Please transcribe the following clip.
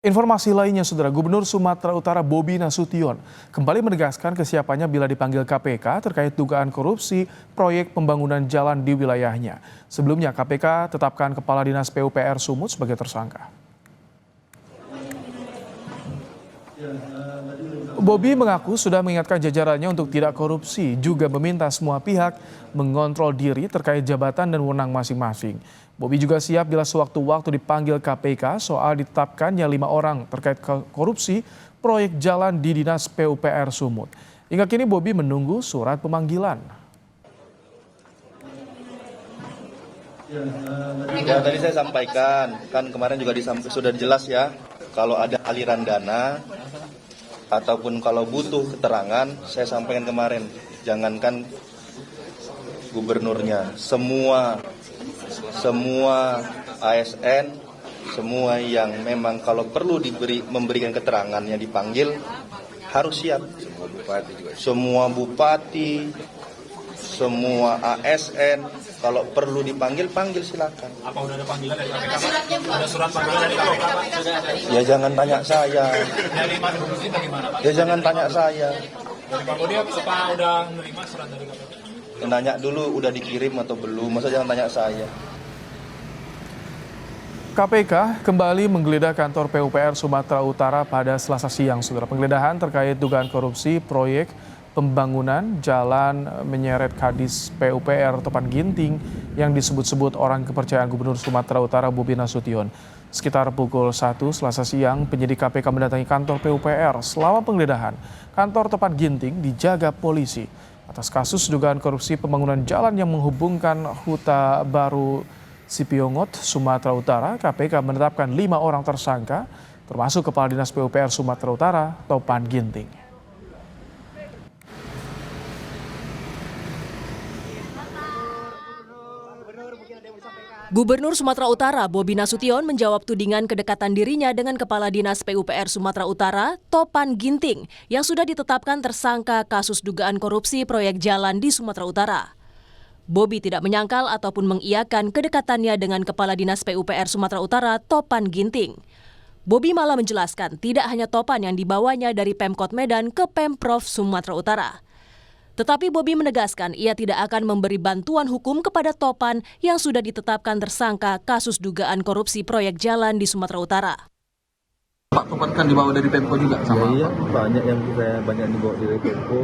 Informasi lainnya, Saudara, Gubernur Sumatera Utara Bobi Nasution kembali menegaskan kesiapannya bila dipanggil KPK terkait dugaan korupsi proyek pembangunan jalan di wilayahnya. Sebelumnya, KPK tetapkan Kepala Dinas PUPR Sumut sebagai tersangka. Bobi mengaku sudah mengingatkan jajarannya untuk tidak korupsi, juga meminta semua pihak mengontrol diri terkait jabatan dan wewenang masing-masing. Bobi juga siap bila sewaktu-waktu dipanggil KPK soal ditetapkannya 5 orang terkait korupsi proyek jalan di Dinas PUPR Sumut. Hingga kini Bobi menunggu surat pemanggilan. Ya, tadi saya sampaikan, kan kemarin juga sudah jelas ya, kalau ada aliran dana ataupun kalau butuh keterangan, saya sampaikan kemarin, jangankan gubernurnya, semua ASN, semua yang memang kalau perlu memberikan keterangannya dipanggil, harus siap. Semua bupati, semua ASN, kalau perlu dipanggil, panggil silakan. Apa udah ada panggilan dari KPK? Ada surat panggilan dari KPK, Pak? Ya jangan tanya saya. Dari Mas Budi bagaimana, Pak? Ya jangan tanya saya. Dari Pak Budi apa udah menerima surat dari KPK? Nanya dulu udah dikirim atau belum, masa jangan tanya saya. KPK kembali menggeledah kantor PUPR Sumatera Utara pada Selasa siang. Saudara, penggeledahan terkait dugaan korupsi proyek pembangunan jalan menyeret Kadis PUPR Topan Ginting yang disebut-sebut orang kepercayaan Gubernur Sumatera Utara Bobi Nasution. Sekitar pukul 1 Selasa siang, penyidik KPK mendatangi kantor PUPR. Selama penggeledahan, kantor Topan Ginting dijaga polisi atas kasus dugaan korupsi pembangunan jalan yang menghubungkan Huta Baru Sipiongot, Sumatera Utara. KPK menetapkan 5 orang tersangka, termasuk Kepala Dinas PUPR Sumatera Utara, Topan Ginting. Gubernur Sumatera Utara Bobi Nasution menjawab tudingan kedekatan dirinya dengan Kepala Dinas PUPR Sumatera Utara, Topan Ginting, yang sudah ditetapkan tersangka kasus dugaan korupsi proyek jalan di Sumatera Utara. Bobi tidak menyangkal ataupun mengiyakan kedekatannya dengan Kepala Dinas PUPR Sumatera Utara, Topan Ginting. Bobi malah menjelaskan tidak hanya Topan yang dibawanya dari Pemkot Medan ke Pemprov Sumatera Utara. Tetapi Bobi menegaskan ia tidak akan memberi bantuan hukum kepada Topan yang sudah ditetapkan tersangka kasus dugaan korupsi proyek jalan di Sumatera Utara. Pak Topan kan dibawa dari Pemko juga sama? Iya, banyak yang dibawa dari Pemko.